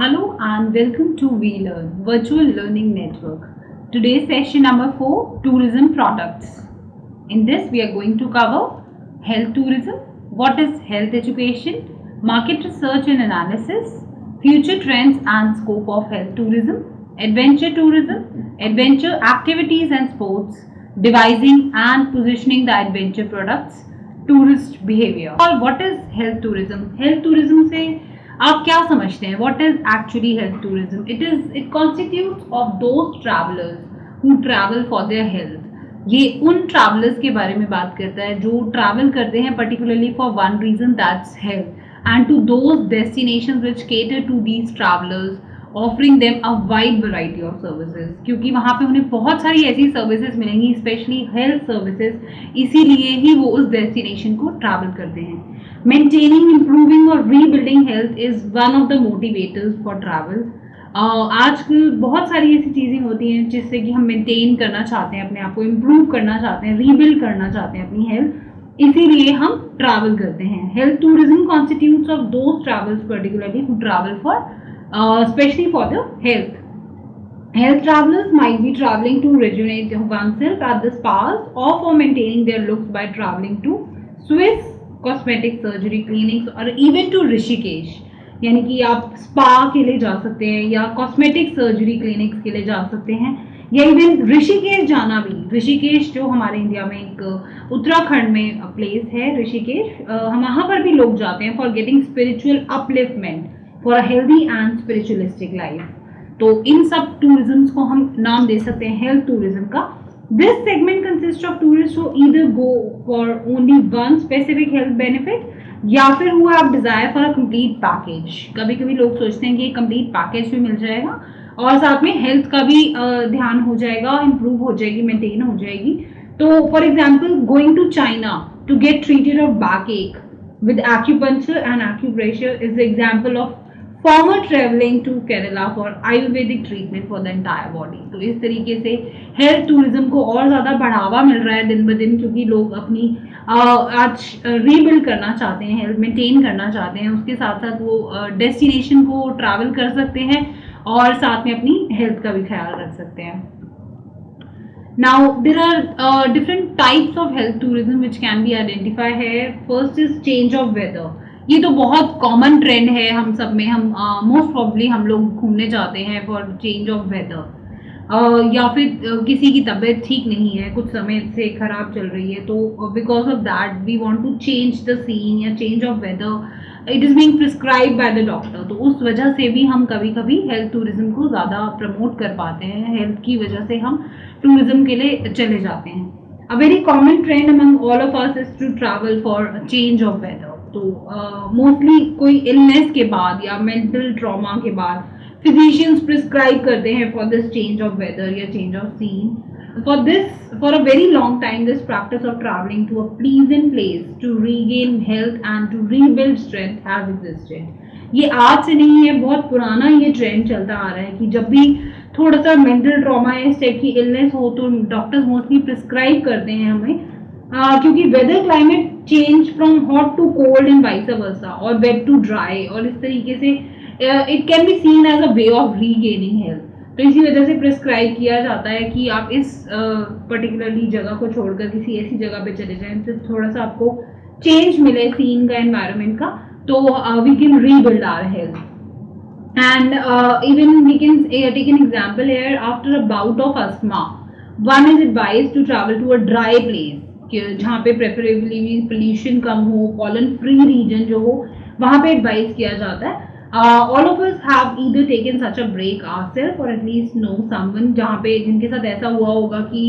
Hello and welcome to WeLearn, Virtual Learning Network. Today's session number 4, Tourism Products. In this, we are going to cover health tourism, what is health education, market research and analysis, future trends and scope of health tourism, adventure activities and sports, devising and positioning the adventure products, tourist behavior. और what is health tourism? Health tourism से आप क्या समझते हैं? What is actually health tourism? It constitutes of those travelers who travel for their health. ये उन travellers के बारे में बात करता है जो ट्रैवल करते हैं particularly for one reason, that's health, and to those destinations which cater to these travelers, offering them a wide variety of services, क्योंकि वहाँ पे उन्हें बहुत सारी ऐसी सर्विसेज मिलेंगी, स्पेशली हेल्थ सर्विसेज, इसीलिए ही वो उस डेस्टिनेशन को ट्रैवल करते हैं. मेंटेनिंग, इम्प्रूविंग और rebuilding health is one of the motivators for travel. आजकल बहुत सारी ऐसी चीज़ें होती हैं जिससे कि हम मेंटेन करना चाहते हैं, अपने आप को इम्प्रूव करना चाहते हैं, रीबिल्ड करना चाहते हैं अपनी हेल्थ, इसीलिए हम ट्रैवल करते हैं. Health tourism constitutes of those travels particularly who travel for especially for the health. Health travelers might be traveling to rejuvenate oneself at the spas or for maintaining their looks by traveling to Swiss cosmetic surgery clinics or even to Rishikesh. यानी कि आप spa के लिए जा सकते हैं या cosmetic surgery clinics के लिए जा सकते हैं, या इवन ऋषिकेश जाना भी. ऋषिकेश जो हमारे इंडिया में एक उत्तराखंड में प्लेस है ऋषिकेश, वहाँ पर भी लोग जाते हैं for getting spiritual upliftment, for a healthy and spiritualistic life. तो इन सब टूरिज्म को हम नाम दे सकते हैं हेल्थ टूरिज्म का. This segment consist of tourist who either go for only one specific health benefit या फिर who have desire for a complete package. कभी कभी लोग सोचते हैं कि कंप्लीट पैकेज भी मिल जाएगा और साथ में हेल्थ का भी ध्यान हो जाएगा, इंप्रूव हो जाएगी, मेंटेन हो जाएगी. तो for example going to China to get treated of back एक with acupuncture and acupressure is the example of farmer traveling to Kerala for Ayurvedic treatment for the entire body. तो इस तरीके से हेल्थ टूरिज्म को और ज़्यादा बढ़ावा मिल रहा है दिन ब दिन, क्योंकि लोग अपनी आज रीबिल्ड करना चाहते हैं, हेल्थ मेंटेन करना चाहते हैं, उसके साथ साथ वो डेस्टिनेशन को ट्रैवल कर सकते हैं और साथ में अपनी हेल्थ का भी ख्याल रख सकते हैं. Now there are different types of health tourism which can be identified here. First is change of weather. ये तो बहुत कॉमन ट्रेंड है हम सब में. हम मोस्ट प्रॉब्ली हम लोग घूमने जाते हैं फॉर चेंज ऑफ वेदर, या फिर किसी की तबीयत ठीक नहीं है, कुछ समय से खराब चल रही है, तो because of that we want to change the scene या change of weather. It is being prescribe by the doctor. तो उस वजह से भी हम कभी कभी हेल्थ टूरिज्म को ज़्यादा प्रमोट कर पाते हैं, हेल्थ की वजह से हम टूरिज्म के लिए चले जाते हैं. A very common trend among all of us is to travel for change of weather. तो मोस्टली कोई इलनेस के बाद या मेंटल ट्रॉमा के बाद फिजिशियंस प्रिस्क्राइब करते हैं for this change of weather या change of scene. For a very long time, this practice of traveling to a pleasant place to regain health and to rebuild strength has existed. ये आज से नहीं है, बहुत पुराना ये ट्रेंड चलता आ रहा है कि जब भी थोड़ा सा मेंटल ट्रॉमा या इस टाइप की इलनेस हो तो डॉक्टर्स मोस्टली प्रिस्क्राइब करते हैं हमें, क्योंकि weather climate change from hot to cold and vice versa और वेट टू ड्राई, और इस तरीके से it can be seen as a way of regaining health. तो इसी वजह से प्रिस्क्राइब किया जाता है कि आप इस पर्टिकुलरली जगह को छोड़कर किसी ऐसी जगह पे चले जाएं तो थोड़ा सा आपको चेंज मिले सीन का, एनवायरनमेंट का, तो we can rebuild our health. And even we can take an example here. After a bout of asthma, one is advised to travel to a dry place, जहाँ पे preferably pollution कम हो, pollen free region जो हो, वहाँ पे advise किया जाता है. All of us have either taken such a break ourselves or at least know someone जहाँ पे जिनके साथ ऐसा हुआ होगा कि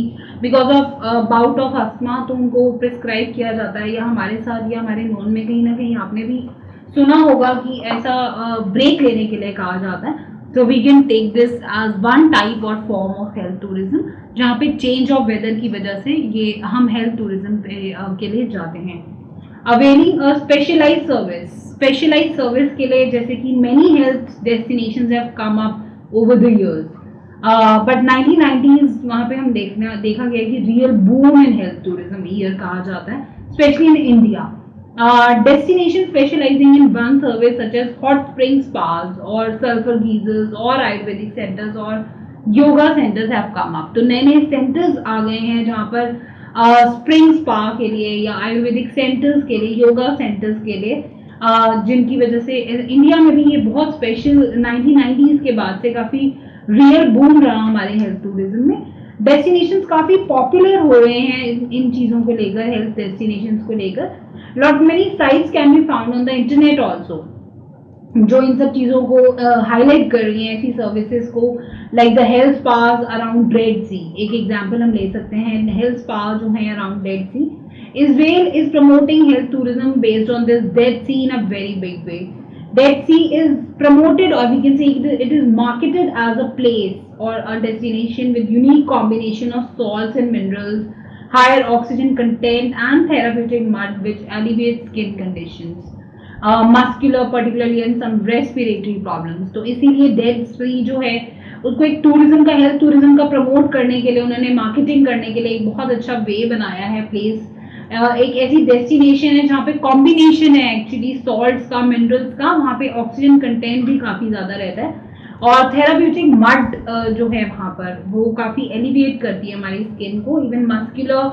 because of bout of asthma तो उनको prescribe किया जाता है, या हमारे साथ या हमारे नोन में कहीं ना कहीं आपने भी सुना होगा कि ऐसा ब्रेक लेने के लिए कहा जाता है. तो we can take this as one type और फॉर्म ऑफ हेल्थ टूरिज्म, जहाँ पे चेंज ऑफ वेदर की वजह से ये हम हेल्थ टूरिज्म के लिए जाते हैं. अवेलिंग अ स्पेशलाइज सर्विस के लिए, जैसे कि many health destinations have come up over the years, but 1990s वहाँ पे हम देखा गया कि real boom in health tourism year कहा जाता है, specially in India. Destination specializing in one service such as hot spring spas or sulfur geysers or Ayurvedic centers or yoga centers have come up. तो नए नए centers आ गए हैं जहाँ पर स्प्रिंग स्पा के लिए या आयुर्वेदिक सेंटर्स के लिए, योगा सेंटर्स के लिए, जिनकी वजह से इंडिया में भी ये बहुत स्पेशल 1990s के बाद से काफी रियल बूम रहा हमारे हेल्थ टूरिज्म में. डेस्टिनेशंस काफी पॉपुलर हो रहे हैं इन चीजों को लेकर, हेल्थ डेस्टिनेशंस को लेकर. Lot many sites can be found on the internet also जो इन सब चीजों को हाईलाइट कर रही हैं, ऐसी सर्विसेज को, like the health spas around Dead Sea. एक एग्जांपल हम ले सकते हैं, हेल्थ स्पा जो है around Dead Sea. Israel is promoting health tourism based on this Dead Sea in a very big way. Dead Sea is promoted, or we can say it is marketed as a place or a destination with unique combination of salts and minerals, higher oxygen content and therapeutic mud which alleviates skin conditions, muscular particularly and some respiratory problems. तो इसीलिए Dead Sea जो है उसको एक tourism का, health tourism का promote करने के लिए, उन्होंने मार्केटिंग करने के लिए एक बहुत अच्छा वे बनाया है, प्लेस. एक ऐसी डेस्टिनेशन है जहाँ पे कॉम्बिनेशन है एक्चुअली सॉल्ट्स का, मिनरल्स का, वहाँ पे ऑक्सीजन कंटेंट भी काफ़ी ज़्यादा रहता है, और थेराप्यूटिक मड जो है वहाँ पर वो काफ़ी एलिविएट करती है हमारी स्किन को, even muscular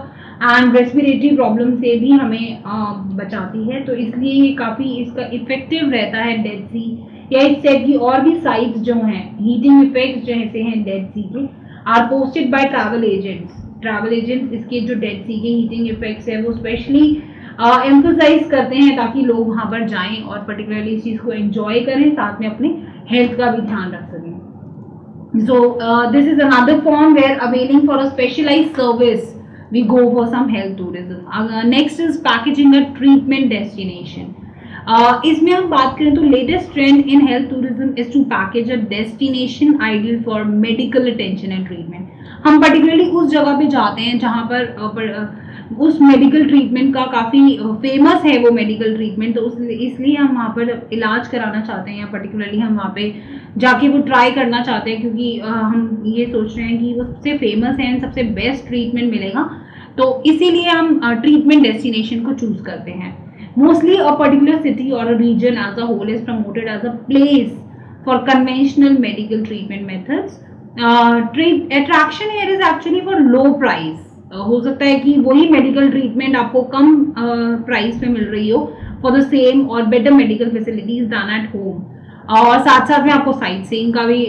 and respiratory problem से भी हमें बचाती है. तो इसलिए ये काफ़ी इसका इफेक्टिव रहता है डेड सी, या इस टाइप की और भी साइट्स जो हैं, हीटिंग इफेक्ट्स जैसे हैं डेड सी के, are posted by travel agents. Travel agents इसके जो डेड सी के हीटिंग इफेक्ट्स है वो स्पेशली एम्फोसाइज करते हैं ताकि लोग वहाँ पर जाएं और पर्टिकुलरली इस चीज़ को एंजॉय करें, साथ में अपने हेल्थ का भी ध्यान रख सकें. So this is another form where availing for a specialised service we go for some health tourism. Next is packaging a treatment destination. इसमें हम बात करें तो latest trend in health tourism is to package a destination ideal for medical attention and treatment. हम particularly उस जगह पे जाते हैं जहाँ पर उस मेडिकल ट्रीटमेंट का काफ़ी फेमस है वो मेडिकल ट्रीटमेंट, तो इसलिए हम वहाँ पर इलाज कराना चाहते हैं, या पर्टिकुलरली हम वहाँ पे जाके वो ट्राई करना चाहते हैं, क्योंकि हम ये सोच रहे हैं कि वो सबसे फेमस है, सबसे बेस्ट ट्रीटमेंट मिलेगा, तो इसीलिए हम ट्रीटमेंट डेस्टिनेशन को चूज करते हैं. Mostly a particular city or a region as a whole is promoted as a place for conventional medical treatment methods. Attraction here is actually for low price. हो सकता है कि वही मेडिकल ट्रीटमेंट आपको कम price पे मिल रही हो फॉर द सेम और better medical facilities than at home, और साथ साथ में आपको साइट सीइंग का भी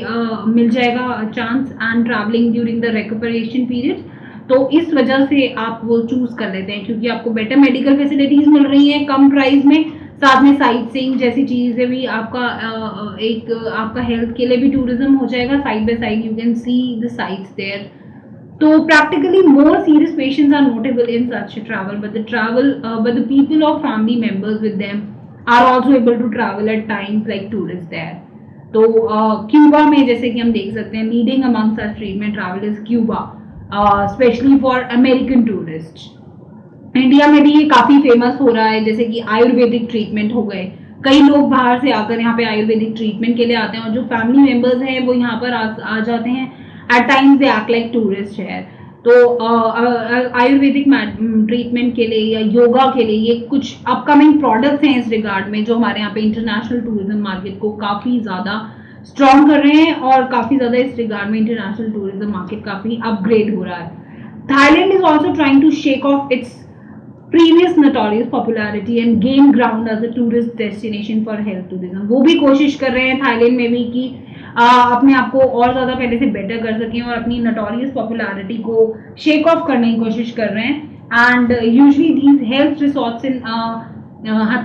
मिल जाएगा chance, and travelling during the recoveration period. तो इस वजह से आप वो चूज कर लेते हैं क्योंकि आपको बेटर मेडिकल फैसिलिटीज मिल रही हैं कम प्राइस में, साथ में साइट सीइंग जैसी चीजें भी, आपका हेल्थ के लिए भी टूरिज्म हो जाएगा, side by side you can see the sites there. तो practically more serious patients are notable in such travel, but the people or family members with them are also able to travel at times like tourists there. तो Cuba में जैसे कि हम देख सकते हैं, leading among such treatment travel is Cuba, specially for American tourist. India में भी ये काफ़ी फेमस हो रहा है, जैसे कि आयुर्वेदिक ट्रीटमेंट हो गए, कई लोग बाहर से आकर यहाँ पे आयुर्वेदिक ट्रीटमेंट के लिए आते हैं, और जो फैमिली मेंबर्स हैं वो यहाँ पर आ जाते हैं. At times they act like tourist है. तो आयुर्वेदिक ट्रीटमेंट के लिए या योगा के लिए ये कुछ अपकमिंग प्रोडक्ट्स हैं इस रिगार्ड में, जो हमारे यहाँ पे इंटरनेशनल टूरिज्म मार्केट को काफ़ी ज़्यादा स्ट्रॉन्ग कर रहे हैं, और काफ़ी ज़्यादा इस रिगार्ड में इंटरनेशनल टूरिज्म मार्केट काफ़ी अपग्रेड हो रहा है. Thailand is also trying to shake off its previous notorious popularity and gain ground as a tourist destination for health tourism. वो भी कोशिश कर रहे हैं थाईलैंड में भी कि अपने आप को और ज़्यादा पहले से बेटर कर सकें और अपनी notorious popularity को शेक ऑफ करने की कोशिश कर रहे हैं. And usually these health resorts in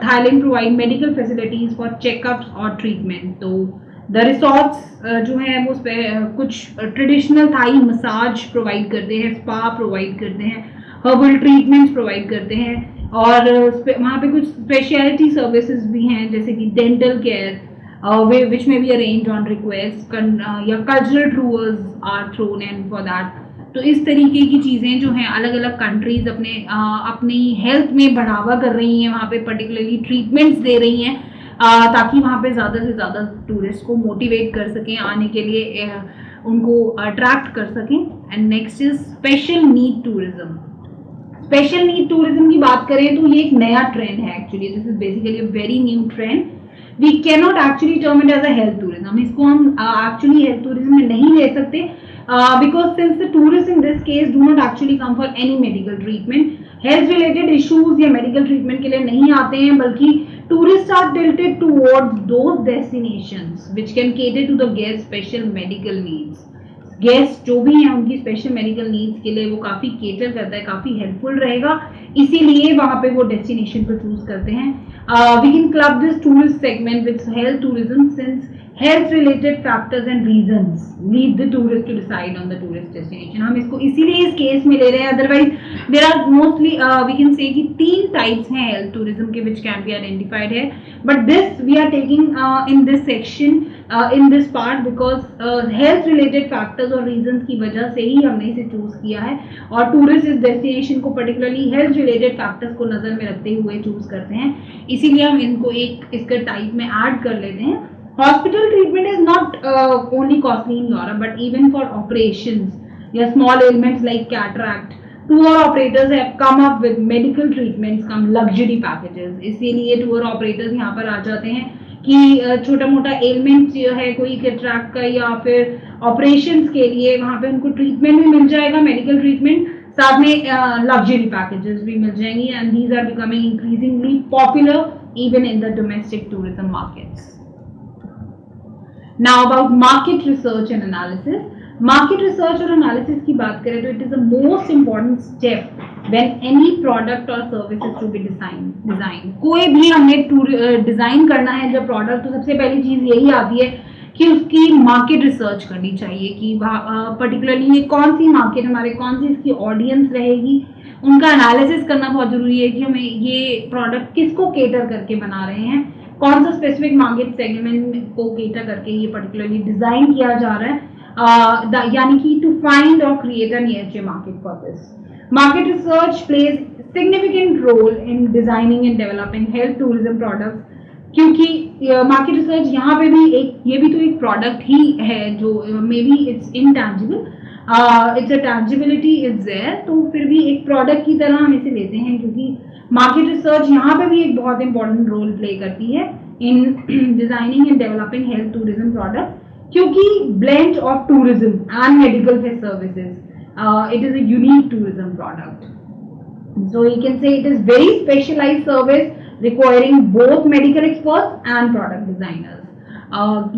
Thailand provide medical facilities for checkups or treatment. तो द रिसोर्ट्स जो है वो कुछ ट्रेडिशनल थाई मसाज प्रोवाइड करते हैं, स्पा प्रोवाइड करते हैं, हर्बल ट्रीटमेंट्स प्रोवाइड करते हैं, और वहाँ पे कुछ स्पेशलिटी सर्विसेज भी हैं जैसे कि dental care which may be arrange on request, या cultural tours are thrown in for that. तो इस तरीके की चीज़ें जो हैं अलग अलग कंट्रीज अपनी हेल्थ में बढ़ावा कर रही हैं, वहाँ पे पर्टिकुलरली ट्रीटमेंट्स दे रही हैं ताकि वहाँ पे ज़्यादा से ज़्यादा टूरिस्ट को मोटिवेट कर सकें आने के लिए, उनको अट्रैक्ट कर सकें. And next is special need tourism. Special need tourism की बात करें तो ये एक नया ट्रेंड है actually, this is basically a very new trend. We cannot actually term it as a health tourism. इसको हम एक्चुअली हेल्थ टूरिज्म में नहीं ले सकते, because since the tourist in this case do not actually come for any medical treatment, health related issues या medical treatment के लिए नहीं आते हैं, बल्कि tourist are tilted towards those destinations which can cater to the guest special medical needs. Guest जो भी हैं उनकी स्पेशल मेडिकल नीड्स के लिए वो काफ़ी केटर करता है, काफ़ी हेल्पफुल रहेगा, इसीलिए वहाँ पे वो डेस्टिनेशन को चूज करते हैं. We can club this tourist segment with health tourism since health related factors and reasons lead the tourist to decide on the tourist destination. हम इसको इसीलिए इस केस में ले रहे हैं, otherwise there are mostly we can say कि 3 types हैं हेल्थ टूरिज्म के विच कैन बी आइडेंटिफाइड है, but this we are taking in this section in this part because health related factors और रीजंस की वजह से ही हमने इसे चूज किया है, और टूरिस्ट इस डेस्टिनेशन को पर्टिकुलरली हेल्थ रिलेटेड फैक्टर्स को नजर में रखते हुए चूज करते हैं, इसीलिए हम इनको एक इसके टाइप में ऐड कर लेते हैं. Hospital treatment is not only costly in Europe, but even for operations, yeah, small ailments like cataract, tour operators have come up with medical treatments, come luxury packages. इसीलिए tour operators यहाँ पर आ जाते हैं कि छोटा मोटा ailment जो है कोई cataract का या फिर operations के लिए वहाँ पे उनको treatment भी मिल जाएगा, medical treatment, साथ में luxury packages भी मिल जाएंगी, and these are becoming increasingly popular even in the domestic tourism markets. Now about market research and analysis. Market research और analysis की बात करें तो it is the most important step when any product or service is to be designed. कोई भी हमने design करना है जब प्रोडक्ट, तो सबसे पहली चीज यही आती है कि उसकी मार्केट रिसर्च करनी चाहिए कि पर्टिकुलरली ये कौन सी मार्केट हमारे, कौन सी इसकी ऑडियंस रहेगी, उनका एनालिसिस करना बहुत जरूरी है कि हमें ये प्रोडक्ट किसको केटर करके बना रहे हैं, कौन सा स्पेसिफिक मार्केट सेगमेंट को केटर करके ये पर्टिकुलरली डिजाइन किया जा रहा है, यानी कि टू फाइंड और create a near market for this. Market research plays significant role in designing and developing health tourism products, क्योंकि मार्केट रिसर्च यहाँ पे भी ये भी तो एक प्रोडक्ट ही है जो may be it's intangible, it's a tangibility is there, तो फिर भी एक प्रोडक्ट की तरह हम इसे लेते हैं, क्योंकि मार्केट रिसर्च यहाँ पे भी एक बहुत इंपॉर्टेंट रोल प्ले करती है in designing and developing health tourism product, क्योंकि blend of tourism and medical services, it is a unique tourism product. So you can say it is very specialized service requiring both medical experts and product designers.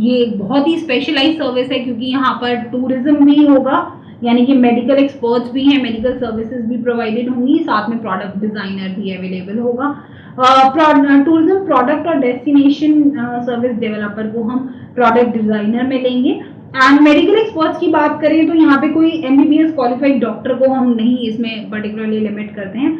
ये एक बहुत ही specialise service है क्योंकि यहाँ पर tourism भी होगा, यानी कि मेडिकल एक्सपर्ट्स भी हैं, मेडिकल सर्विसेज भी प्रोवाइडेड होंगी, साथ में प्रोडक्ट डिजाइनर भी अवेलेबल होगा. टूरिज्म प्रोडक्ट और डेस्टिनेशन सर्विस डेवलपर को हम प्रोडक्ट डिजाइनर में लेंगे. एंड मेडिकल एक्सपर्ट्स की बात करें तो यहाँ पे कोई MBBS क्वालिफाइड डॉक्टर को हम नहीं इसमें पर्टिकुलरली लिमिट करते हैं,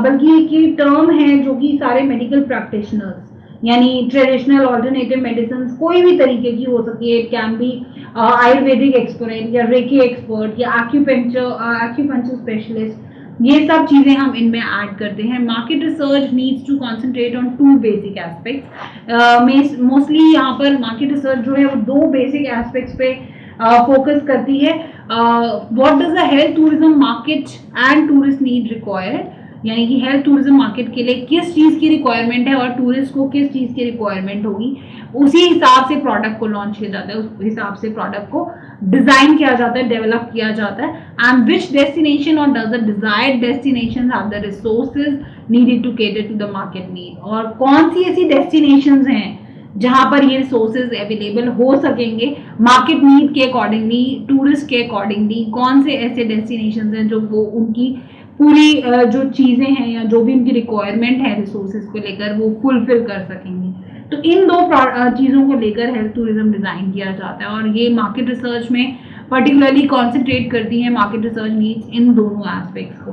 बल्कि एक टर्म है जो कि सारे मेडिकल प्रैक्टिशनर्स, यानी ट्रेडिशनल ऑल्टरनेटिव मेडिसिन कोई भी तरीके की हो सकती है, it can be ayurvedic expert या रेकी एक्सपर्ट या एक्यूपंक्चर स्पेशलिस्ट, ये सब चीजें हम इनमें ऐड करते हैं. Market research needs to concentrate on 2 basic aspects. Mostly यहाँ पर मार्केट रिसर्च जो है वो 2 बेसिक एस्पेक्ट्स पे फोकस करती है. What does the health tourism market and tourist need required, यानी कि हेल्थ टूरिज्म मार्केट के लिए किस चीज़ की रिक्वायरमेंट है और टूरिस्ट को किस चीज़ की रिक्वायरमेंट होगी, उसी हिसाब से प्रोडक्ट को लॉन्च किया जाता है, उस हिसाब से प्रोडक्ट को डिजाइन किया जाता है, डेवलप किया जाता है. एंड विच डेस्टिनेशन और does the desired destination have the resources needed to cater to the market need, और कौन सी ऐसी डेस्टिनेशंस हैं जहां पर ये रिसोर्सेज अवेलेबल हो सकेंगे मार्केट नीड के अकॉर्डिंगली, टूरिस्ट के अकॉर्डिंगली, कौन से ऐसे डेस्टिनेशंस हैं जो वो उनकी पूरी जो चीजें हैं या जो भी उनकी रिक्वायरमेंट है रिसोर्सेज को लेकर वो फुलफिल कर सकेंगे. तो इन 2 चीज़ों को लेकर हेल्थ टूरिज्म डिज़ाइन किया जाता है, और ये मार्केट रिसर्च में पर्टिकुलरली कॉन्सेंट्रेट करती है. मार्केट रिसर्च नीड्स इन दोनों एस्पेक्ट्स को.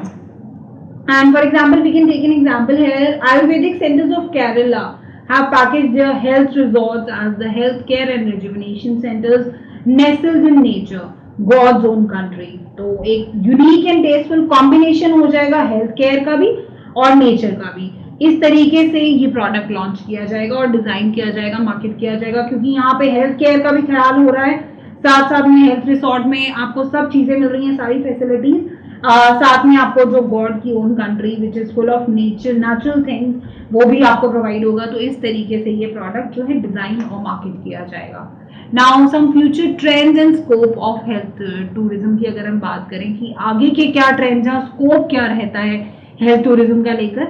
And for example we can take an example here, ayurvedic centres of Kerala have packaged their health resorts as the health care and rejuvenation centers nestled in nature, God's own country. तो एक unique and tasteful combination हो जाएगा health care का भी और nature का भी. इस तरीके से ये प्रोडक्ट लॉन्च किया जाएगा और डिजाइन किया जाएगा, मार्केट किया जाएगा, क्योंकि यहाँ पे हेल्थ केयर का भी ख्याल हो रहा है, साथ साथ में हेल्थ रिसोर्ट में आपको सब चीजें मिल रही हैं, सारी फैसिलिटीज, साथ में आपको जो गॉड की own country which is full of natural things वो भी आपको प्रोवाइड होगा। तो इस तरीके से ये प्रोडक्ट जो है डिजाइन और मार्केट किया जाएगा। Now some future trends and scope of health tourism की अगर हम बात करें कि आगे के क्या ट्रेंड्स हैं, स्कोप क्या रहता है हेल्थ टूरिज्म का लेकर,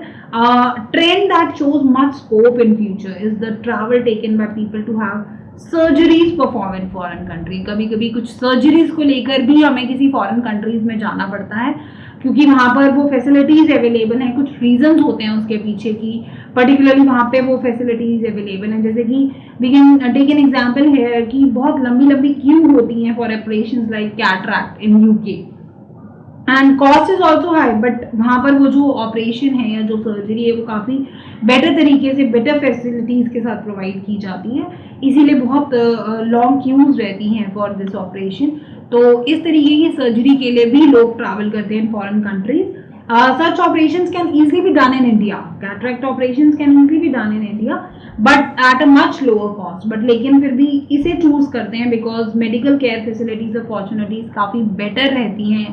trend that shows much scope in future is the travel taken by people to have surgeries performed in foreign country. कभी कभी कुछ सर्जरीज को लेकर भी हमें किसी फॉरेन कंट्रीज में जाना पड़ता है क्योंकि वहां पर वो फैसिलिटीज अवेलेबल हैं। कुछ रीजंस होते हैं उसके पीछे की, पर्टिकुलरली वहां पे वो फैसिलिटीज अवेलेबल हैं। जैसे कि we can take an example है कि बहुत लंबी लंबी क्यू होती हैं for operations like cataract in UK and cost is also high, but वहाँ पर वो जो ऑपरेशन है या जो सर्जरी है वो काफ़ी बेटर तरीके से बेटर फैसिलिटीज़ के साथ प्रोवाइड की जाती है, इसीलिए बहुत लॉन्ग क्यूज रहती हैं फॉर दिस ऑपरेशन। तो इस तरीके की सर्जरी के लिए भी लोग ट्रैवल करते हैं foreign countries. Such operations can easily be done in India. Cataract operations can easily be done in India, but at a much lower cost. But लेकिन फिर भी इसे चूज करते हैं because medical care facilities opportunities काफी better रहती हैं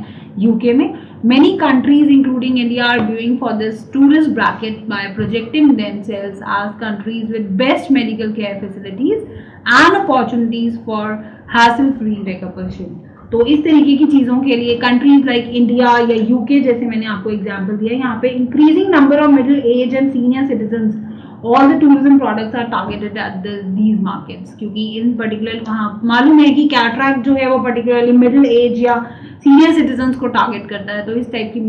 UK में। Many countries including India are viewing for this tourist bracket by projecting themselves as countries with best medical care facilities and opportunities for hassle-free recuperation. तो इस तरीके की चीज़ों के लिए कंट्रीज लाइक इंडिया या यूके जैसे मैंने आपको एग्जांपल दिया, यहाँ पे increasing number of middle age and senior citizens, all the tourism products are targeted at these markets, क्योंकि इन पर्टिकुलर वहाँ मालूम है कि कैटरैक्ट जो है वो पर्टिकुलरली मिडिल एज या सीनियर सिटीजन्स को टारगेट करता है। तो इस टाइप की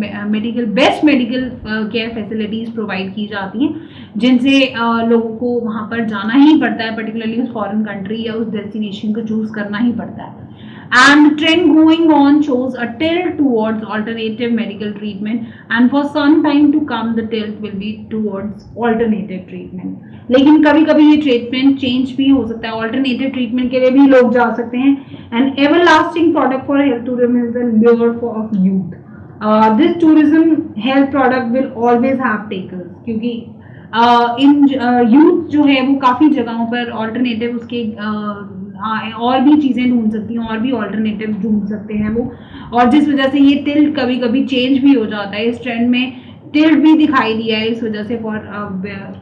best medical care facilities provide की जाती हैं जिनसे लोगों को वहाँ पर जाना ही पड़ता है, पर्टिकुलरली उस फॉरेन कंट्री या उस डेस्टिनेशन को चूज करना ही पड़ता है। And trend going on shows a tilt towards alternative medical treatment, and for some time to come the tilt will be towards alternative treatment. लेकिन कभी कभी ये ट्रीटमेंट चेंज भी हो सकता है, ऑल्टरनेटिव ट्रीटमेंट के लिए भी लोग जा सकते हैं। And everlasting product for health tourism is the lure of youth. This tourism health product will always have takers, क्योंकि इन यूथ जो है वो काफ़ी जगहों पर ऑल्टरनेटिव उसके और भी चीज़ें ढूंढ सकती हैं, और भी ऑल्टरनेटिव ढूंढ सकते हैं वो, और जिस वजह से ये टिल्ट कभी कभी चेंज भी हो जाता है। इस ट्रेंड में टिल्ट भी दिखाई दिया है इस वजह से फॉर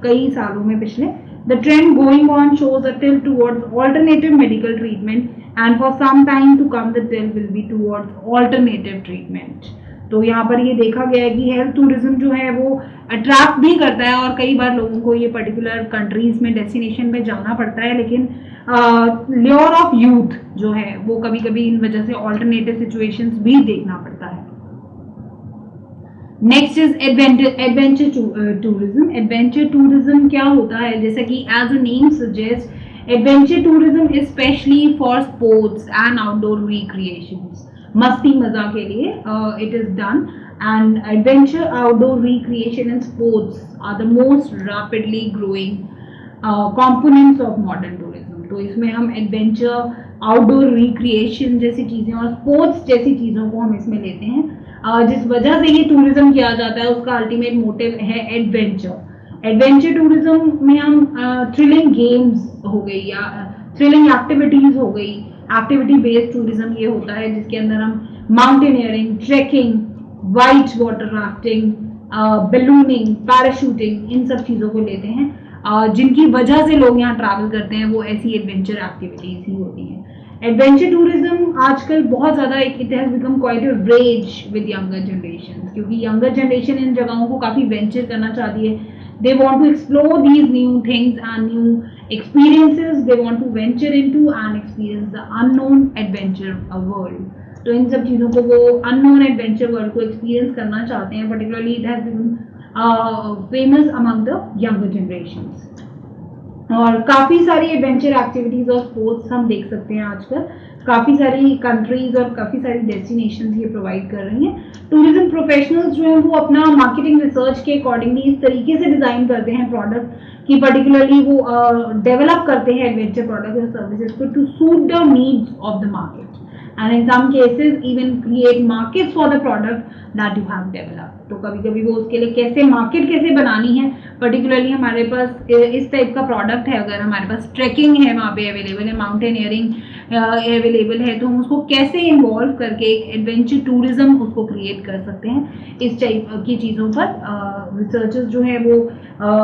कई सालों में पिछले। The trend going on shows a tilt towards alternative medical treatment, and for some time to come the tilt will be towards alternative treatment. तो यहाँ पर ये देखा गया है कि हेल्थ टूरिज्म जो है वो अट्रैक्ट भी करता है, और कई बार लोगों को ये पर्टिकुलर कंट्रीज में डेस्टिनेशन में जाना पड़ता है, लेकिन ल्योर ऑफ यूथ जो है वो कभी कभी इन वजह से ऑल्टरनेटिव सिचुएशंस भी देखना पड़ता है। Next is adventure tourism. Adventure tourism क्या होता है, जैसा कि as a name suggest, adventure tourism is specially for sports and outdoor recreations. मस्ती मजा के लिए it is done, and adventure, outdoor recreation and sports are the most rapidly growing components of modern tourism. तो इसमें हम adventure, outdoor recreation जैसी चीज़ें और स्पोर्ट्स जैसी चीज़ों को हम इसमें लेते हैं। जिस वजह से ये टूरिज्म किया जाता है उसका अल्टीमेट मोटिव है एडवेंचर। एडवेंचर टूरिज्म में हम थ्रिलिंग गेम्स हो गई या थ्रिलिंग एक्टिविटीज़ हो गई, एक्टिविटी बेस्ड टूरिज्म ये होता है जिसके अंदर हम mountaineering, trekking, white water rafting, ballooning, parachuting, इन सब चीज़ों को लेते हैं। जिनकी वजह से लोग यहाँ ट्रैवल करते हैं वो ऐसी एडवेंचर एक्टिविटीज ही होती हैं। एडवेंचर टूरिज्म आजकल बहुत ज़्यादा it has become quite a rage with younger generation, क्योंकि यंगर जनरेशन इन जगहों को काफ़ी वेंचर करना चाहती है। They want to explore these new things and new experiences, they want to venture into and experience the unknown adventure world. तो इन सब चीज़ों को वो unknown adventure world को experience करना चाहते हैं, particularly it has become famous among the younger generations. और काफ़ी सारी एडवेंचर एक्टिविटीज़ और स्पोर्ट्स हम देख सकते हैं आजकल, काफ़ी सारी कंट्रीज और काफ़ी सारी डेस्टिनेशंस ये प्रोवाइड कर रही हैं। टूरिज्म प्रोफेशनल्स जो हैं वो अपना मार्केटिंग रिसर्च के अकॉर्डिंगली इस तरीके से डिज़ाइन करते हैं प्रोडक्ट कि पर्टिकुलरली वो डेवलप करते हैं एडवेंचर प्रोडक्ट और सर्विसेज को to suit the needs of the market, and in some cases even create markets for the product that you have developed. तो कभी कभी वो उसके लिए कैसे मार्केट कैसे बनानी है, पर्टिकुलरली हमारे पास इस टाइप का प्रोडक्ट है, अगर हमारे पास ट्रैकिंग है वहाँ पे अवेलेबल है, माउंटेनियरिंग अवेलेबल है, तो हम उसको कैसे इन्वॉल्व करके एक एडवेंचर टूरिज्म उसको क्रिएट कर सकते हैं। इस टाइप की चीज़ों पर रिसर्चर्स जो है वो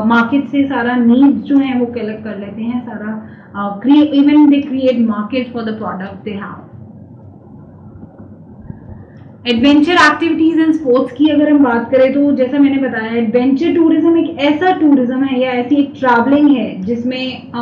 मार्केट से सारा नीड्स जो है वो कलेक्ट कर लेते हैं, सारा even they create market for the product they have. Adventure activities and sports की अगर हम बात करें तो जैसा मैंने बताया, एडवेंचर टूरिज्म एक ऐसा टूरिज्म है या ऐसी एक ट्रैवलिंग है जिसमें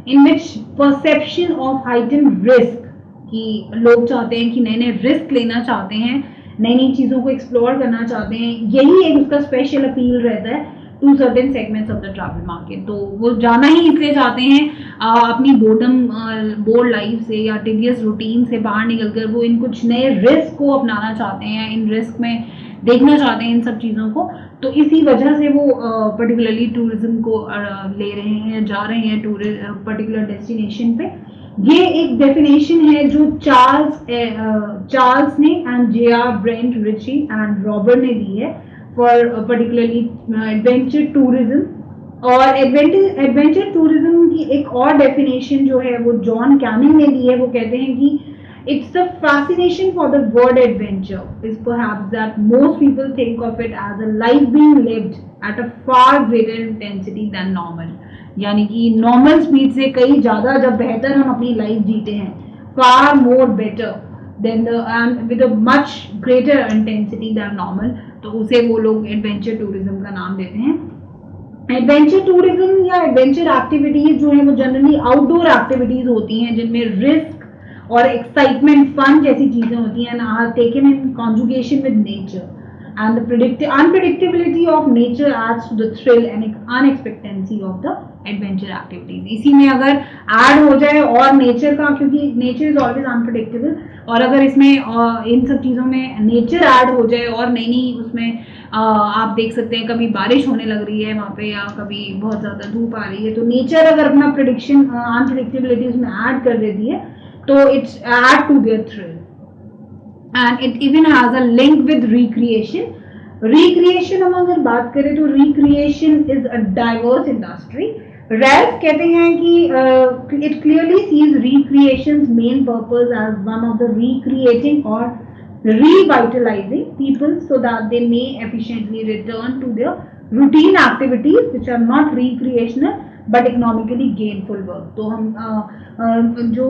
इन विच परसेप्शन ऑफ हाइटन रिस्क, कि लोग चाहते हैं कि नए नए रिस्क लेना चाहते हैं, नई नई चीज़ों को एक्सप्लोर करना चाहते हैं, यही एक उसका स्पेशल अपील रहता है to certain segments of the travel market. तो वो जाना ही इसलिए चाहते हैं अपनी बोर्ड लाइफ से या टिडियस रूटीन से बाहर निकलकर वो इन कुछ नए रिस्क को अपनाना चाहते हैं, इन रिस्क में देखना चाहते हैं इन सब चीज़ों को। तो इसी वजह से वो पर्टिकुलरली टूरिज्म को ले रहे हैं, जा रहे हैं पर्टिकुलर डेस्टिनेशन पे। ये एक डेफिनेशन है जो चार्ल्स ने and J.R. Brent Ritchie and Robert ने दी है फॉर पर्टिकुलरली एडवेंचर टूरिज्म। और एडवेंचर टूरिज्म की एक और डेफिनेशन जो है वो जॉन कैनिंग ने दी है। वो कहते हैं कि it's the fascination for the word adventure is perhaps that most people think of it as a life being lived at a far greater intensity than normal. यानी कि नॉर्मल स्पीड से कई ज़्यादा जब बेहतर हम अपनी लाइफ जीते हैं, far more better than and with a much greater intensity than normal, तो उसे वो लोग एडवेंचर टूरिज्म का नाम देते हैं। एडवेंचर टूरिज्म या एडवेंचर एक्टिविटीज जो है वो जनरली आउटडोर एक्टिविटीज होती हैं जिनमें रिस्क और एक्साइटमेंट, फन जैसी चीजें होती हैं, are taken in conjugation with nature and the unpredictability of nature adds to the thrill and unexpectancy of the adventure activities। इसी में अगर ऐड हो जाए और नेचर का, क्योंकि नेचर इज ऑलवेज अनप्रेडिक्टेबल, और अगर इसमें इन सब चीज़ों में नेचर ऐड हो जाए और नई नई उसमें आप देख सकते हैं कभी बारिश होने लग रही है वहाँ पे या कभी बहुत ज़्यादा धूप आ रही है, तो नेचर अगर अपना प्रेडिक्शन अनप्रेडिक्टेबिलिटी उसमें ऐड कर देती है तो it's add to their thrill. And it even has a link with recreation. Recreation हम अगर बात करें तो recreation is a diverse industry. Ralph कहते हैं कि it clearly sees recreation's main purpose as one of the recreating or revitalizing people so that they may efficiently return to their routine activities which are not recreational but economically gainful work. तो हम जो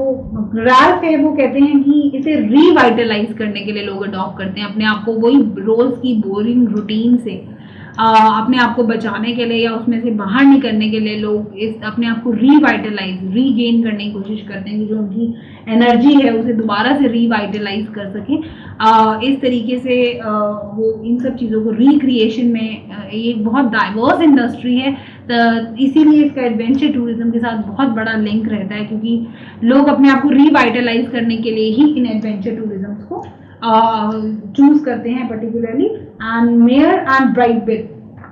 Ralph है वो कहते हैं कि इसे रीवाइटलाइज करने के लिए लोग अडॉप्ट करते हैं अपने आप को, वही रोज की बोरिंग रूटीन से अपने आप को बचाने के लिए या उसमें से बाहर निकलने के लिए लोग इस अपने आप को रीगेन करने की कोशिश करते हैं कि जो उनकी एनर्जी है उसे दोबारा से रीवाइटलाइज कर सकें। इस तरीके से वो इन सब चीज़ों को रिक्रिएशन में ये बहुत डाइवर्स इंडस्ट्री है, इसीलिए इसका एडवेंचर टूरिज्म के साथ बहुत बड़ा लिंक रहता है, क्योंकि लोग अपने आप को रीवाइटलाइज करने के लिए ही इन एडवेंचर टूरिज्म को चूज करते हैं particularly. And Meyer and Brightbill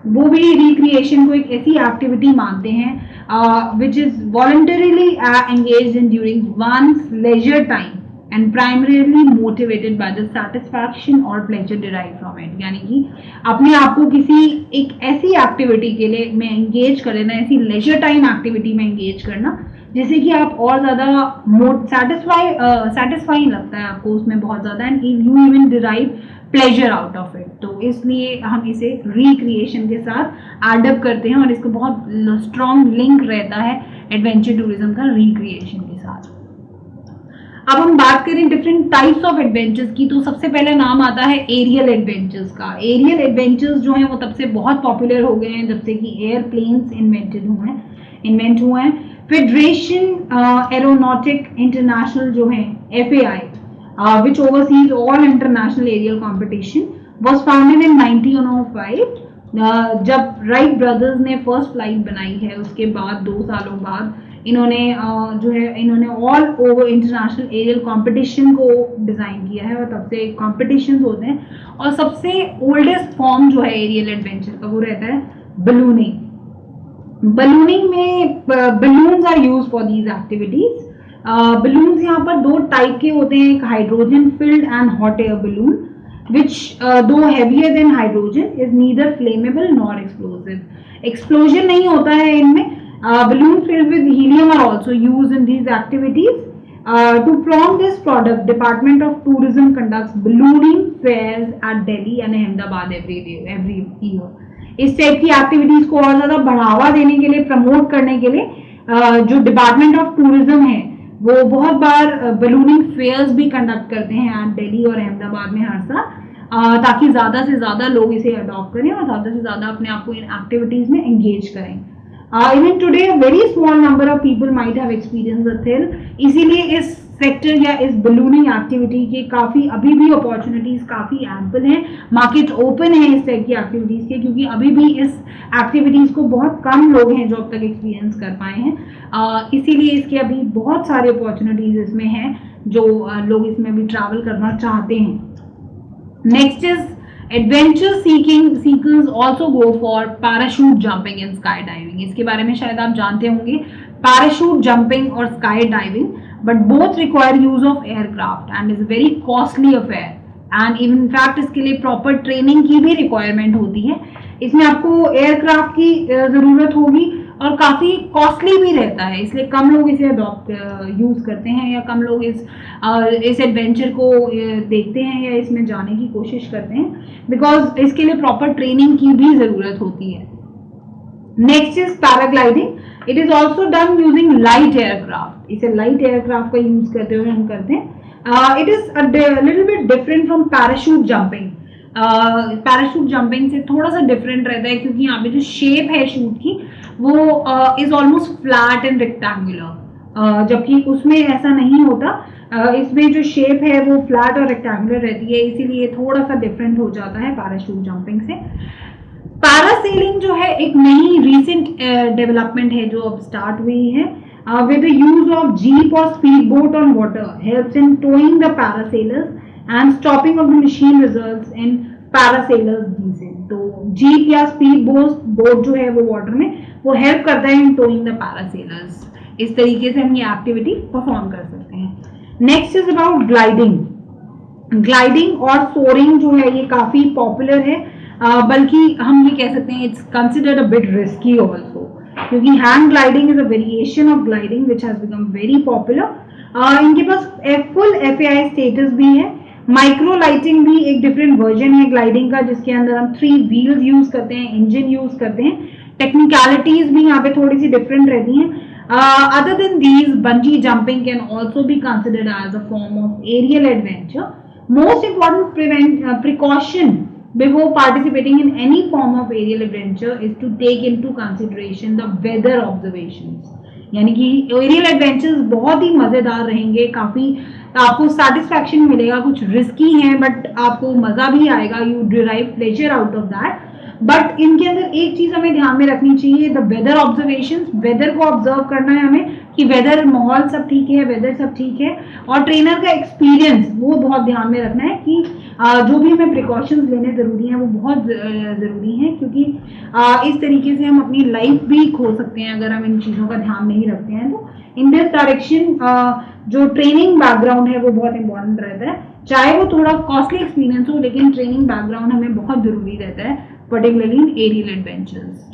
वो भी रिक्रिएशन को एक ऐसी एक्टिविटी मानते हैं which is voluntarily engaged in during one's leisure time and primarily motivated by the satisfaction और प्लेजर डिराइव फ्रॉम इट। यानी कि अपने आप को किसी एक ऐसी एक्टिविटी के लिए में एंगेज कर लेना, ऐसी लेजर टाइम एक्टिविटी में एंगेज करना जिससे कि आप और ज़्यादा सेटिस्फाइंग लगता है आपको उसमें बहुत ज़्यादा, and you even derive pleasure out of it. तो इसलिए हम इसे रिक्रिएशन के साथ एडअप करते हैं और इसका बहुत स्ट्रॉन्ग लिंक रहता है एडवेंचर टूरिज्म का रिक्रिएशन के साथ। अब हम बात करें डिफरेंट टाइप्स ऑफ एडवेंचर्स की, तो सबसे पहले नाम आता है एरियल एडवेंचर्स का। एरियल एडवेंचर्स जो हैं वो तब से बहुत पॉपुलर हो गए हैं जब से कि एयरप्लेन्स इन्वेंट हुए हैं। फेडरेशन एरोनॉटिक इंटरनेशनल जो है FAI which oversees all international aerial competition was founded in 1905। जब राइट ब्रदर्स ने फर्स्ट फ्लाइट बनाई है उसके बाद 2 सालों बाद इन्होंने all over international aerial competition को डिज़ाइन किया है और तब से कॉम्पिटिशन्स होते हैं। और सबसे ओल्डेस्ट फॉर्म जो है एरियल एडवेंचर का वो रहता है बलूनिंग। बलूनिंग में balloons are use for these activities. Balloons यहाँ पर 2 टाइप के होते हैं, एक hydrogen filled and hot air balloon which though heavier than hydrogen is neither flammable nor explosive। explosion नहीं होता है इनमें। balloons filled with helium are also used in these activities। To prompt this product, Department of Tourism conducts ballooning fairs at Delhi and Ahmedabad every year. इस type की activities को और ज्यादा बढ़ावा देने के लिए, प्रमोट करने के लिए जो डिपार्टमेंट ऑफ टूरिज्म है वो बहुत बार बलूनिंग फेयर्स भी कंडक्ट करते हैं दिल्ली और अहमदाबाद में हर साल, ताकि ज़्यादा से ज़्यादा लोग इसे अडॉप्ट करें और ज़्यादा से ज़्यादा अपने आप को इन एक्टिविटीज़ में एंगेज करें. Even today very small number of people might have experience the Thiel. इसीलिए इस सेक्टर या इस बलूनिंग एक्टिविटी के काफ़ी अभी भी अपॉर्चुनिटीज़ काफ़ी एम्पल हैं. मार्केट ओपन है इस टाइप की एक्टिविटीज़ के, क्योंकि अभी भी इस एक्टिविटीज़ को बहुत कम लोग हैं जो अब तक एक्सपीरियंस कर पाए हैं. इसीलिए इसके अभी बहुत सारे अपॉर्चुनिटीज़ इसमें हैं जो लोग इसमें भी ट्रैवल करना चाहते हैं. Next is adventure seekers also go for parachute jumping and sky diving. इसके बारे में शायद आप जानते होंगे, पैराशूट जंपिंग और sky diving, but both require use of aircraft and is very costly affair. And even fact इसके लिए प्रॉपर ट्रेनिंग की भी रिक्वायरमेंट होती है. इसमें आपको एयरक्राफ्ट की ज़रूरत होगी और काफ़ी कॉस्टली भी रहता है, इसलिए कम लोग इसे अडॉप्ट यूज़ करते हैं या कम लोग इस एडवेंचर को देखते हैं या इसमें जाने की कोशिश करते हैं, बिकॉज इसके लिए प्रॉपर ट्रेनिंग की भी ज़रूरत होती है. Next is paragliding. It is also done using light aircraft. इसे लाइट एयरक्राफ्ट का यूज़ करते हुए हम करते हैं. It is a little bit different from parachute jumping. Parachute jumping से थोड़ा सा डिफरेंट रहता है, क्योंकि यहाँ पे जो शेप है शूट की वो is almost flat and rectangular, जबकि उसमें ऐसा नहीं होता. इसमें जो शेप है वो फ्लैट और रेक्टेंगुलर रहती है, इसीलिए थोड़ा सा डिफरेंट हो जाता है पैराशूट जंपिंग से. पैरासेलिंग जो है एक नई रिसेंट डेवलपमेंट है जो अब स्टार्ट हुई है. with the use of jeep or speedboat on water helps in towing the parasailers and stopping of the machine results in parasailers descent. तो जीप या स्पीड बोट जो है वो वाटर में वो हेल्प करता है इन टोइंग द पैरासेलर्स. इस तरीके से हम ये एक्टिविटी परफॉर्म कर सकते हैं. Next is about gliding. Gliding और सोरिंग जो है ये काफ़ी पॉपुलर है, बल्कि हम ये कह सकते हैं it's considered a bit risky also, क्योंकि hang gliding is a variation of gliding which has become very popular. इनके पास फुल FAI स्टेटस भी है. माइक्रो लाइटिंग भी एक डिफरेंट वर्जन है ग्लाइडिंग का, जिसके अंदर हम 3 व्हील्स यूज करते हैं, इंजन यूज करते हैं. टेक्निकलिटीज भी यहाँ पे थोड़ी सी डिफरेंट रहती हैं. Other than these, bungee jumping can also be considered as a form of aerial adventure. Most important precaution before participating in any form of aerial adventure is to take into consideration the weather observations. यानी कि aerial adventures बहुत ही मज़ेदार रहेंगे, काफ़ी आपको satisfaction मिलेगा. कुछ risky हैं बट आपको मज़ा भी आएगा, you derive pleasure out of that. But इनके अंदर एक चीज़ हमें ध्यान में रखनी चाहिए, द वेदर ऑब्जर्वेशंस. वेदर को ऑब्जर्व करना है हमें कि वेदर, माहौल सब ठीक है, वेदर सब ठीक है. और ट्रेनर का एक्सपीरियंस वो बहुत ध्यान में रखना है कि जो भी हमें प्रिकॉशंस लेने ज़रूरी हैं वो बहुत ज़रूरी हैं, क्योंकि इस तरीके से हम अपनी लाइफ भी खो सकते हैं अगर हम इन चीज़ों का ध्यान नहीं रखते हैं. तो इन दिस डायरेक्शन जो ट्रेनिंग बैकग्राउंड है वो बहुत इंपॉर्टेंट रहता है. चाहे वो थोड़ा कॉस्टली एक्सपीरियंस हो, लेकिन ट्रेनिंग बैकग्राउंड हमें बहुत ज़रूरी रहता है, particularly in aerial adventures.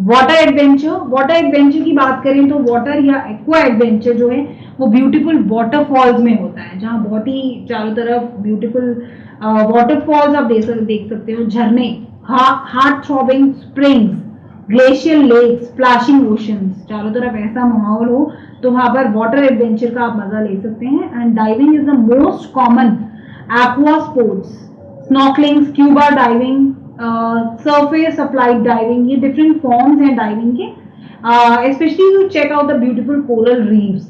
Water adventure की बात करें तो वाटर या एक्वा एडवेंचर जो है वो ब्यूटीफुल वाटरफॉल्स में होता है, जहाँ बहुत ही चारों तरफ ब्यूटीफुल वाटरफॉल्स आप देख सकते हो, झरने, heart throbbing springs, glacial lakes, flashing oceans. चारों तरफ ऐसा माहौल हो तो वहाँ पर वाटर एडवेंचर का आप मजा ले सकते हैं. And diving is the most common aqua sports. Snorkelling, scuba diving, surface applied diving, ये डिफरेंट फॉर्म्स हैं डाइविंग के, especially to check out the beautiful coral reefs.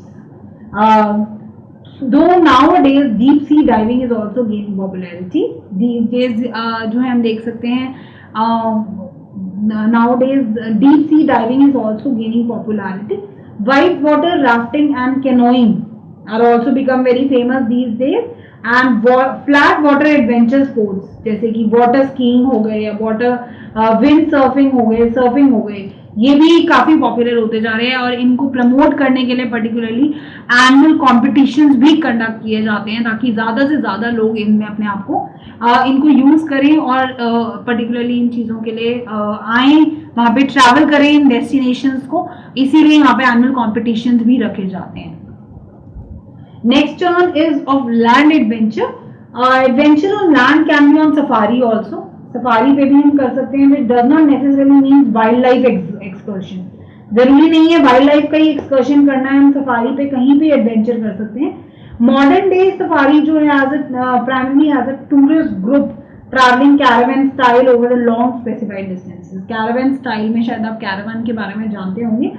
Though nowadays deep sea diving is also gaining popularity. These days जो है हम देख सकते हैं nowadays deep sea diving is also gaining popularity. White water rafting and canoeing are also become very famous these days. And flat water adventure sports जैसे कि water skiing हो गए या वाटर विंड सर्फिंग हो गए, सर्फिंग हो गए, ये भी काफ़ी पॉपुलर होते जा रहे हैं. और इनको प्रमोट करने के लिए पर्टिकुलरली एनुअल कॉम्पिटिशन्स भी कंडक्ट किए जाते हैं, ताकि ज़्यादा से ज़्यादा लोग इनमें अपने आप को इनको यूज़ करें और पर्टिकुलरली इन चीज़ों के लिए आएँ, वहाँ पे ट्रैवल करें इन डेस्टिनेशंस को. इसीलिए यहाँ पे एनुअल कॉम्पिटिशन्स भी रखे जाते हैं. Next turn is of land adventure. Adventure on land can be on safari also. Safari पे भी हम कर सकते हैं, which does not necessarily means wild life excursion. जरूरी नहीं है वाइल्ड लाइफ का ही एक्सकर्शन करना है, हम सफारी पे कहीं भी एडवेंचर कर सकते हैं. मॉडर्न डे सफारी जो है primarily has a tourist group travelling caravan style over a long specified distances. Caravan style में शायद आप कैरावन के बारे में जानते होंगे.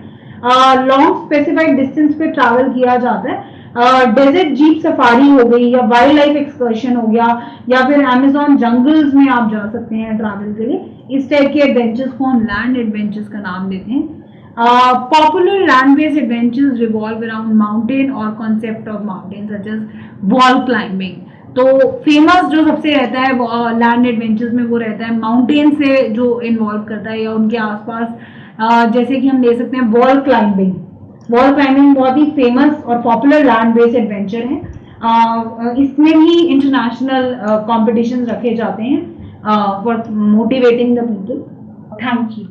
लॉन्ग स्पेसिफाइड डिस्टेंस पे ट्रैवल किया जाता है. डेजर्ट जीप सफारी हो गई या वाइल्ड लाइफ एक्सकर्शन हो गया, या फिर अमेज़न जंगल्स में आप जा सकते हैं ट्रैवल के लिए. इस टाइप के एडवेंचर्स को हम लैंड एडवेंचर्स का नाम देते हैं. Popular land based adventures revolve around mountain और concept of mountain such as wall climbing. तो फेमस जो सबसे रहता है लैंड एडवेंचर्स में वो रहता है माउंटेन से जो इन्वॉल्व करता है या उनके आसपास, जैसे कि हम ले सकते हैं वॉल क्लाइंबिंग. वॉल क्लाइंबिंग बहुत ही फेमस और पॉपुलर लैंड बेस्ड एडवेंचर है. इसमें भी इंटरनेशनल कॉम्पिटिशन्स रखे जाते हैं for motivating the people. Thank you.